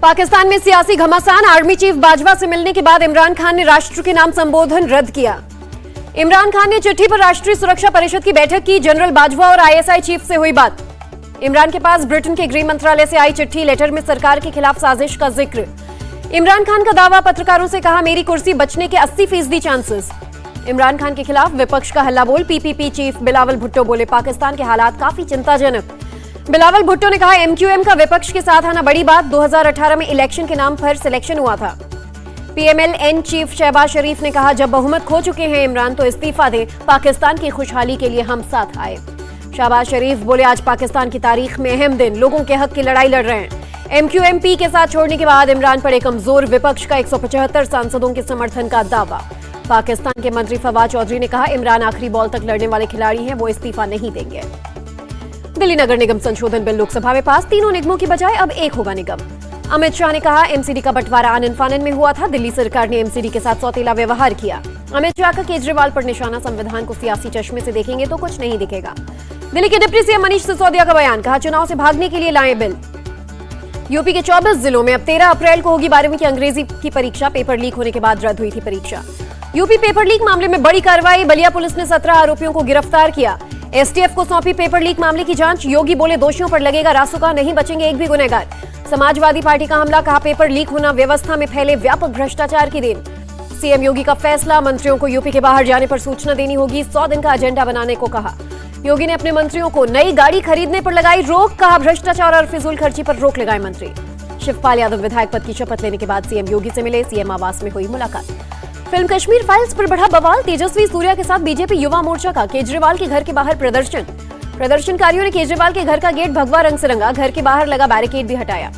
पाकिस्तान में सियासी घमासान। आर्मी चीफ बाजवा से मिलने के बाद इमरान खान ने राष्ट्र के नाम संबोधन रद्द किया। इमरान खान ने चिट्ठी पर राष्ट्रीय सुरक्षा परिषद की बैठक की। जनरल बाजवा और आईएसआई चीफ से हुई बात। इमरान के पास ब्रिटेन के गृह मंत्रालय से आई चिट्ठी। लेटर में सरकार के खिलाफ साजिश का जिक्र। इमरान खान का दावा, पत्रकारों से कहा मेरी कुर्सी बचने के 80% चांसेस। इमरान खान के खिलाफ विपक्ष का हल्ला बोल। पीपीपी चीफ बिलावल भुट्टो बोले पाकिस्तान के हालात काफी चिंताजनक। बिलावल भुट्टो ने कहा एमक्यूएम का विपक्ष के साथ आना बड़ी बात। 2018 में इलेक्शन के नाम पर सिलेक्शन हुआ था। पीएमएलएन चीफ शहबाज शरीफ ने कहा जब बहुमत खो चुके हैं इमरान तो इस्तीफा दें, पाकिस्तान की खुशहाली के लिए हम साथ आए। शहबाज शरीफ बोले आज पाकिस्तान की तारीख में अहम दिन, लोगों के हक की लड़ाई लड़ रहे हैं। एमक्यूएमपी के साथ छोड़ने के बाद इमरान पर एक कमजोर विपक्ष का 175 सांसदों के समर्थन का दावा। पाकिस्तान के मंत्री फवाद चौधरी ने कहा इमरान आखिरी बॉल तक लड़ने वाले खिलाड़ी हैं, वो इस्तीफा नहीं देंगे। दिल्ली नगर निगम संशोधन बिल लोकसभा में पास। तीनों निगमों की बजाय अब एक होगा निगम। अमित शाह ने कहा एमसीडी का बंटवारा आनन फानन में हुआ था। दिल्ली सरकार ने एमसीडी के साथ सौतेला व्यवहार किया। अमित शाह का केजरीवाल पर निशाना, संविधान को सियासी चश्मे से देखेंगे तो कुछ नहीं दिखेगा। दिल्ली के डिप्टी सीएम मनीष सिसोदिया का बयान, कहा चुनाव से भागने के लिए लाए बिल। यूपी के 24 जिलों में अब 13 अप्रैल को होगी 12वीं की अंग्रेजी की परीक्षा। पेपर लीक होने के बाद रद्द हुई थी परीक्षा। यूपी पेपर लीक मामले में बड़ी कार्रवाई। बलिया पुलिस ने 17 आरोपियों को गिरफ्तार किया। एसटीएफ को सौंपी पेपर लीक मामले की जांच। योगी बोले दोषियों पर लगेगा रासुका, नहीं बचेंगे एक भी गुनहगार। समाजवादी पार्टी का हमला, कहा पेपर लीक होना व्यवस्था में फैले व्यापक भ्रष्टाचार की देन। सीएम योगी का फैसला, मंत्रियों को यूपी के बाहर जाने पर सूचना देनी होगी। 100 दिन का एजेंडा बनाने को कहा। योगी ने अपने मंत्रियों को नई गाड़ी खरीदने पर लगाई रोक, कहा भ्रष्टाचार और फिजूल खर्ची पर रोक लगाए मंत्री। शिवपाल यादव विधायक पद की शपथ लेने के बाद सीएम योगी से मिले। सीएम आवास में हुई मुलाकात। फिल्म कश्मीर फाइल्स पर बढ़ा बवाल। तेजस्वी सूर्या के साथ बीजेपी युवा मोर्चा का केजरीवाल के घर के बाहर प्रदर्शन। प्रदर्शनकारियों ने केजरीवाल के घर का गेट भगवा रंग से रंगा। घर के बाहर लगा बैरिकेड भी हटाया।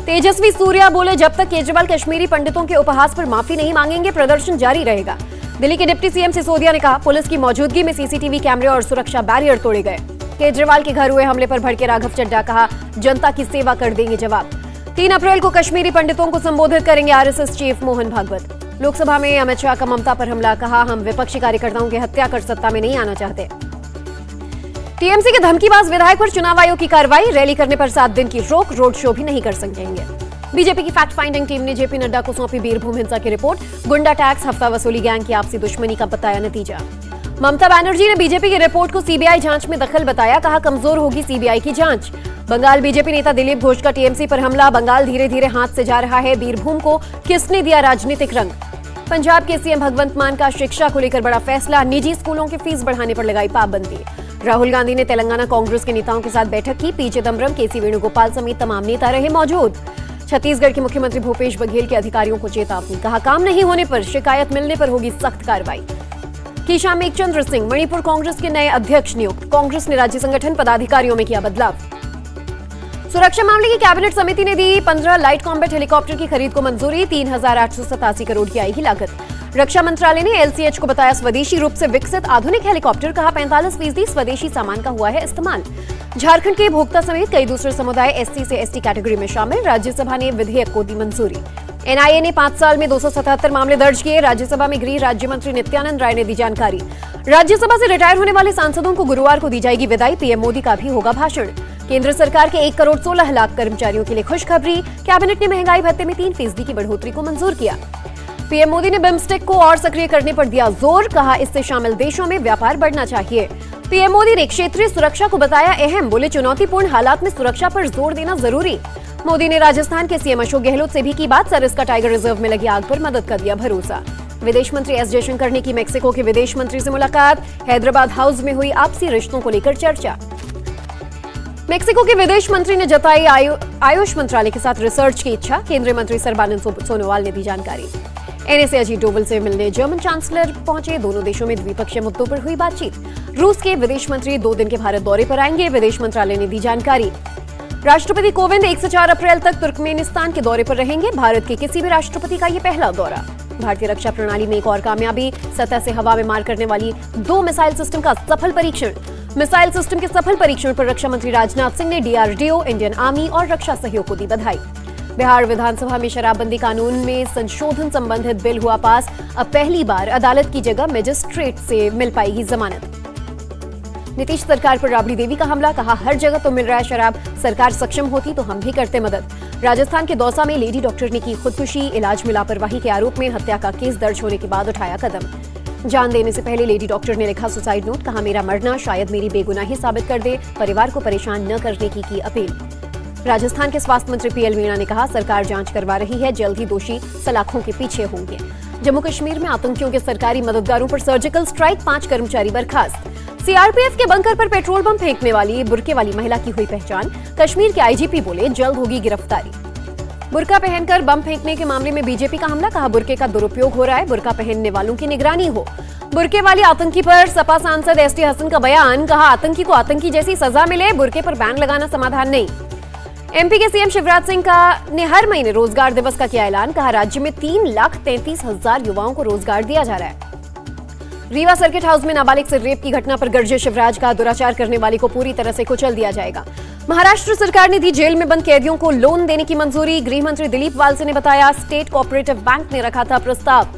तेजस्वी सूर्या बोले जब तक केजरीवाल कश्मीरी पंडितों के उपहास पर माफी नहीं मांगेंगे प्रदर्शन जारी रहेगा। दिल्ली के डिप्टी सीएम सिसोदिया ने कहा पुलिस की मौजूदगी में सीसीटीवी कैमरे और सुरक्षा बैरियर तोड़े गए। केजरीवाल के घर हुए हमले पर भड़के राघव चड्ढा, कहा जनता की सेवा कर देंगे जवाब। 3 अप्रैल को कश्मीरी पंडितों को संबोधित करेंगे आरएसएस चीफ मोहन भागवत। लोकसभा में अमित शाह का ममता पर हमला, कहा हम विपक्षी कार्यकर्ताओं की हत्या कर सत्ता में नहीं आना चाहते। टीएमसी के धमकीबाज विधायक पर चुनाव आयोग की कार्रवाई। रैली करने पर 7 दिन की रोक, रोड शो भी नहीं कर सकेंगे। बीजेपी की फैक्ट फाइंडिंग टीम ने जेपी नड्डा को सौंपी बीरभूम हिंसा की रिपोर्ट। गुंडा टैक्स, हफ्ता वसूली गैंग की आपसी दुश्मनी का बताया नतीजा। ममता बनर्जी ने बीजेपी की रिपोर्ट को सीबीआई जांच में दखल बताया, कहा कमजोर होगी सीबीआई की जांच। बंगाल बीजेपी नेता दिलीप घोष का टीएमसी पर हमला। बंगाल धीरे धीरे हाथ से जा रहा है, बीरभूम को किसने दिया राजनीतिक रंग। पंजाब के सीएम भगवंत मान का शिक्षा को लेकर बड़ा फैसला। निजी स्कूलों की फीस बढ़ाने पर लगाई पाबंदी। राहुल गांधी ने तेलंगाना कांग्रेस के नेताओं के साथ बैठक की। पी चिदम्बरम, केसी वेणुगोपाल समेत तमाम नेता रहे मौजूद। छत्तीसगढ़ के मुख्यमंत्री भूपेश बघेल के अधिकारियों को चेतावनी, कहा काम नहीं होने पर, शिकायत मिलने पर होगी सख्त कार्रवाई। कीशा मेघचंद्र सिंह मणिपुर कांग्रेस के नए अध्यक्ष नियुक्त। कांग्रेस ने राज्य संगठन पदाधिकारियों में किया बदलाव। सुरक्षा मामले की कैबिनेट समिति ने दी 15 लाइट कॉम्बैट हेलीकॉप्टर की खरीद को मंजूरी। 3,887 करोड़ की आएगी लागत। रक्षा मंत्रालय ने एलसीएच को बताया स्वदेशी रूप से विकसित आधुनिक हेलीकॉप्टर, कहा 45% स्वदेशी सामान का हुआ है इस्तेमाल। झारखंड के भोक्ता समेत कई दूसरे समुदाय एससी से एसटी कैटेगरी में शामिल। राज्यसभा ने विधेयक को दी मंजूरी। एनआईए ने 5 साल में 277 मामले दर्ज किए। राज्यसभा में गृह राज्य मंत्री नित्यानंद राय ने दी जानकारी। राज्यसभा से रिटायर होने वाले सांसदों को गुरुवार को दी जाएगी विदाई। पीएम मोदी का भी होगा भाषण। केंद्र सरकार के 1 करोड़ 16 लाख कर्मचारियों के लिए खुशखबरी। कैबिनेट ने महंगाई भत्ते में 3% की बढ़ोतरी को मंजूर किया। पीएम मोदी ने बिम्स्टेक को और सक्रिय करने पर दिया जोर, कहा इससे शामिल देशों में व्यापार बढ़ना चाहिए। पीएम मोदी ने क्षेत्रीय सुरक्षा को बताया अहम, बोले चुनौतीपूर्ण हालात में सुरक्षा पर जोर देना जरूरी। मोदी ने राजस्थान के सीएम अशोक गहलोत से भी की बात। सरिस्का टाइगर रिजर्व में लगी आग पर मदद का दिया भरोसा। विदेश मंत्री एस जयशंकर ने की मैक्सिको के विदेश मंत्री से मुलाकात। हैदराबाद हाउस में हुई आपसी रिश्तों को लेकर चर्चा। मेक्सिको के विदेश मंत्री ने जताई आयुष मंत्रालय के साथ रिसर्च की इच्छा। केंद्रीय मंत्री सर्बानंद सोनोवाल ने दी जानकारी। एनएसए अजीत डोवल से मिलने जर्मन चांसलर पहुंचे। दोनों देशों में द्विपक्षीय मुद्दों पर हुई बातचीत। रूस के विदेश मंत्री 2 दिन के भारत दौरे पर आएंगे, विदेश मंत्रालय ने दी जानकारी। राष्ट्रपति कोविंद 1 से 4 अप्रैल तक तुर्कमेनिस्तान के दौरे पर रहेंगे। भारत के किसी भी राष्ट्रपति का यह पहला दौरा। भारतीय रक्षा प्रणाली में एक और कामयाबी, सतह से हवा में मार करने वाली 2 मिसाइल सिस्टम का सफल परीक्षण। मिसाइल सिस्टम के सफल परीक्षण पर रक्षा मंत्री राजनाथ सिंह ने डीआरडीओ, इंडियन आर्मी और रक्षा सहयोग को दी बधाई। बिहार विधानसभा में शराबबंदी कानून में संशोधन संबंधित बिल हुआ पास। अब पहली बार अदालत की जगह मजिस्ट्रेट से मिल पाएगी जमानत। नीतीश सरकार पर राबड़ी देवी का हमला, कहा हर जगह तो मिल रहा है शराब, सरकार सक्षम होती तो हम भी करते मदद। राजस्थान के दौसा में लेडी डॉक्टर ने की खुदकुशी, इलाज में लापरवाही के आरोप में हत्या का केस दर्ज होने के बाद उठाया कदम। जान देने से पहले लेडी डॉक्टर ने लिखा सुसाइड नोट, कहा मेरा मरना शायद मेरी बेगुनाही साबित कर दे, परिवार को परेशान न करने की अपील। राजस्थान के स्वास्थ्य मंत्री पीएल मीणा ने कहा सरकार जांच करवा रही है, जल्द ही दोषी सलाखों के पीछे होंगे। जम्मू कश्मीर में आतंकियों के सरकारी मददगारों पर सर्जिकल स्ट्राइक, 5 कर्मचारी बर्खास्त। सीआरपीएफ के बंकर पर पेट्रोल बम फेंकने वाली बुर्के वाली महिला की हुई पहचान, कश्मीर के आईजीपी बोले जल्द होगी गिरफ्तारी। बुर्का पहनकर बम फेंकने के मामले में बीजेपी का हमला, कहा बुर्के का दुरुपयोग हो रहा है, बुर्का पहनने वालों की निगरानी हो। बुर्के वाली आतंकी पर सपा सांसद एसटी हसन का बयान, कहा आतंकी को आतंकी जैसी सजा मिले, बुर्के पर बैन लगाना समाधान नहीं। एमपी के सीएम शिवराज सिंह ने हर महीने रोजगार दिवस का किया ऐलान, कहा राज्य में 3,33,000 युवाओं को रोजगार दिया जा रहा है। रीवा सर्किट हाउस में नाबालिग से रेप की घटना पर गरजे शिवराज, का दुराचार करने वाले को पूरी तरह से कुचल दिया जाएगा। महाराष्ट्र सरकार ने दी जेल में बंद कैदियों को लोन देने की मंजूरी, गृह मंत्री दिलीप वालसे ने बताया स्टेट कोऑपरेटिव बैंक ने रखा था प्रस्ताव।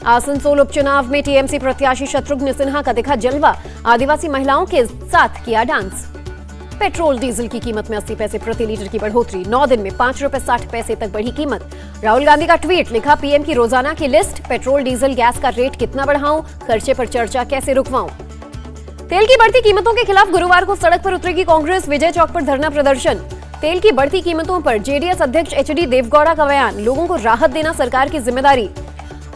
आसनसोल उपचुनाव में टीएमसी प्रत्याशी शत्रुघ्न सिन्हा का दिखा जलवा, आदिवासी महिलाओं के साथ किया डांस। पेट्रोल डीजल की कीमत में 80 पैसे प्रति लीटर की बढ़ोतरी, 9 दिन में 5 रुपए 60 पैसे तक बढ़ी कीमत। राहुल गांधी का ट्वीट, लिखा पीएम की रोजाना की लिस्ट, पेट्रोल डीजल गैस का रेट कितना बढ़ाऊं, खर्चे पर चर्चा कैसे रुकवाऊं। तेल की बढ़ती कीमतों के खिलाफ गुरुवार को सड़क पर उतरेगी कांग्रेस, विजय चौक पर धरना प्रदर्शन। तेल की बढ़ती कीमतों पर जेडीएस अध्यक्ष एचडी देवगौड़ा का बयान, लोगों को राहत देना सरकार की जिम्मेदारी।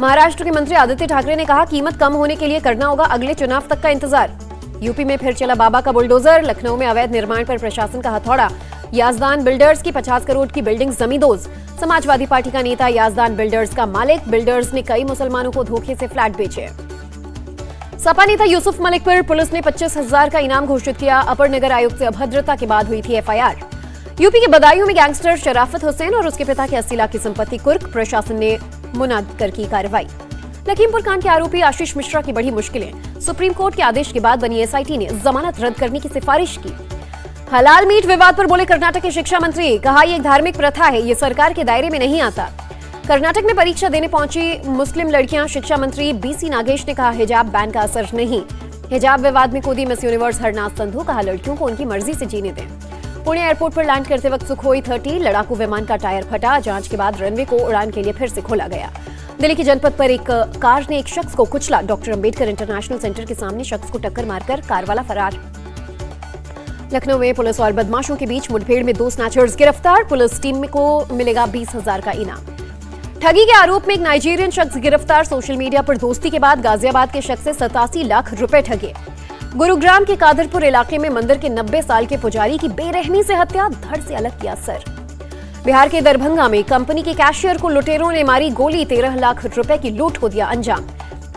महाराष्ट्र के मंत्री आदित्य ठाकरे ने कहा कीमत कम होने के लिए करना होगा अगले चुनाव तक का इंतजार। यूपी में फिर चला बाबा का बुलडोजर, लखनऊ में अवैध निर्माण पर प्रशासन का हथौड़ा। याजदान बिल्डर्स की 50 करोड़ की बिल्डिंग जमींदोज। समाजवादी पार्टी का नेता याजदान बिल्डर्स का मालिक, बिल्डर्स ने कई मुसलमानों को धोखे से फ्लैट बेचे। सपा नेता यूसुफ मलिक पर पुलिस ने 25,000 का इनाम घोषित किया, अपर नगर आयुक्त से अभद्रता के बाद हुई थी एफआईआर। यूपी के बदायूं में गैंगस्टर शराफत हुसैन और उसके पिता की 80 लाख की संपत्ति कुर्क, प्रशासन ने मुनद कर की कार्रवाई। लखीमपुर कांड के आरोपी आशीष मिश्रा की बड़ी मुश्किलें, सुप्रीम कोर्ट के आदेश के बाद बनी एसआईटी ने जमानत रद्द करने की सिफारिश की। हलाल मीट विवाद पर बोले कर्नाटक के शिक्षा मंत्री, कहा यह एक धार्मिक प्रथा है, ये सरकार के दायरे में नहीं आता। कर्नाटक में परीक्षा देने पहुंची मुस्लिम लड़कियां, शिक्षा मंत्री बीसी नागेश ने कहा हिजाब बैन का असर नहीं। हिजाब विवाद में कूदी मिस यूनिवर्स हरनाज संधू, कहा लड़कियों को उनकी मर्जी से जीने दें। पुणे एयरपोर्ट पर लैंड करते वक्त सुखोई 30 लड़ाकू विमान का टायर फटा, जांच के बाद रनवे को उड़ान के लिए फिर से खोला गया। दिल्ली के जनपद पर एक कार ने एक शख्स को कुचला, डॉक्टर अंबेडकर इंटरनेशनल सेंटर के सामने शख्स को टक्कर मारकर कार वाला फरार। लखनऊ में पुलिस और बदमाशों के बीच मुठभेड़ में 2 स्नैचर्स गिरफ्तार, पुलिस टीम को मिलेगा 20,000 का इनाम। ठगी के आरोप में एक नाइजीरियन शख्स गिरफ्तार, सोशल मीडिया पर दोस्ती के बाद गाजियाबाद के शख्स से 87 लाख रुपए ठगे। गुरुग्राम के कादरपुर इलाके में मंदिर के 90 साल के पुजारी की बेरहमी से हत्या, धड़ से अलग किया सर। बिहार के दरभंगा में कंपनी के कैशियर को लुटेरों ने मारी गोली, 13 लाख रुपए की लूट को दिया अंजाम।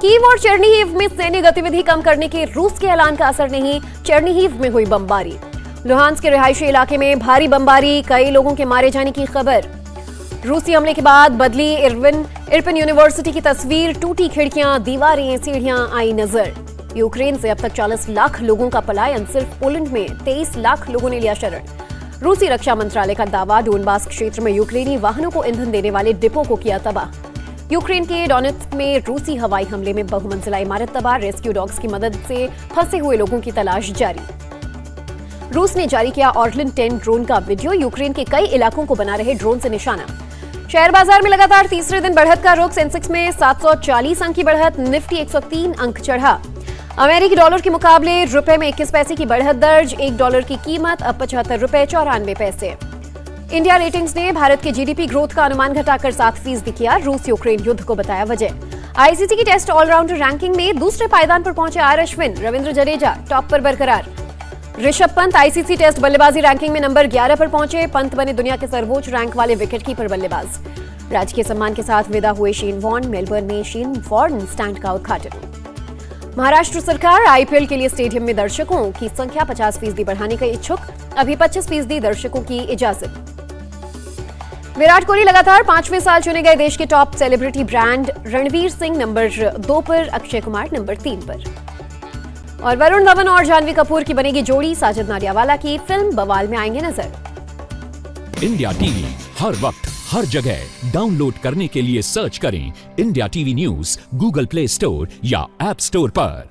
कीव और चेरनीहिव में सैन्य गतिविधि कम करने के रूस के ऐलान का असर नहीं, चेरनीहिव में हुई बमबारी। लुहांस्क के रिहायशी इलाके में भारी बमबारी, कई लोगों के मारे जाने की खबर। रूसी हमले के बाद बदली इरपिन यूनिवर्सिटी की तस्वीर, टूटी खिड़कियां, दीवारें, सीढ़ियां आई नजर। यूक्रेन से अब तक 40 लाख लोगों का पलायन, सिर्फ पोलैंड में 23 लाख लोगों ने लिया शरण। रूसी रक्षा मंत्रालय का दावा, डोनबास क्षेत्र में यूक्रेनी वाहनों को ईंधन देने वाले डिपो को किया तबाह। यूक्रेन के डोनेट्स्क में रूसी हवाई हमले में बहुमंजिला इमारत तबाह, रेस्क्यू डॉग्स की मदद से फंसे हुए लोगों की तलाश जारी। रूस ने जारी किया ऑर्लिन 10 ड्रोन का वीडियो, यूक्रेन के कई इलाकों को बना रहे ड्रोन से निशाना। शेयर बाजार में लगातार तीसरे दिन बढ़त का रुख, सेंसेक्स में 740 अंक की बढ़त, निफ्टी 103 अंक चढ़ा। अमेरिकी डॉलर के मुकाबले रुपए में 21 पैसे की बढ़त दर्ज, $1 की कीमत अब 75 रुपए 94 पैसे। इंडिया रेटिंग्स ने भारत के जीडीपी ग्रोथ का अनुमान घटाकर 7% किया, रूस यूक्रेन युद्ध को बताया वजह। आईसीसी की टेस्ट ऑलराउंडर रैंकिंग में दूसरे पायदान पर पहुंचे आर अश्विन, रविंद्र जडेजा टॉप पर बरकरार। ऋषभ पंत आईसीसी टेस्ट बल्लेबाजी रैंकिंग में नंबर 11 पर पहुंचे, पंत बने दुनिया के सर्वोच्च रैंक वाले विकेटकीपर बल्लेबाज। राजकीय सम्मान के साथ विदा हुए शेन वॉर्न, मेलबर्न में शेन वॉर्न स्टैंड का उद्घाटन। महाराष्ट्र सरकार आईपीएल के लिए स्टेडियम में दर्शकों की संख्या 50% बढ़ाने का इच्छुक, अभी 25% दर्शकों की इजाजत। विराट कोहली लगातार 5वें साल चुने गए देश के top celebrity brand, Ranveer Singh number 2 पर, अक्षय कुमार नंबर 3 पर। और वरुण धवन और जानवी कपूर की बनेगी जोड़ी, साजिद नाडियावाला की फिल्म बवाल में आएंगे नजर। इंडिया टीवी हर वक्त हर जगह डाउनलोड करने के लिए सर्च करें India TV news Google play store या ऐप स्टोर पर।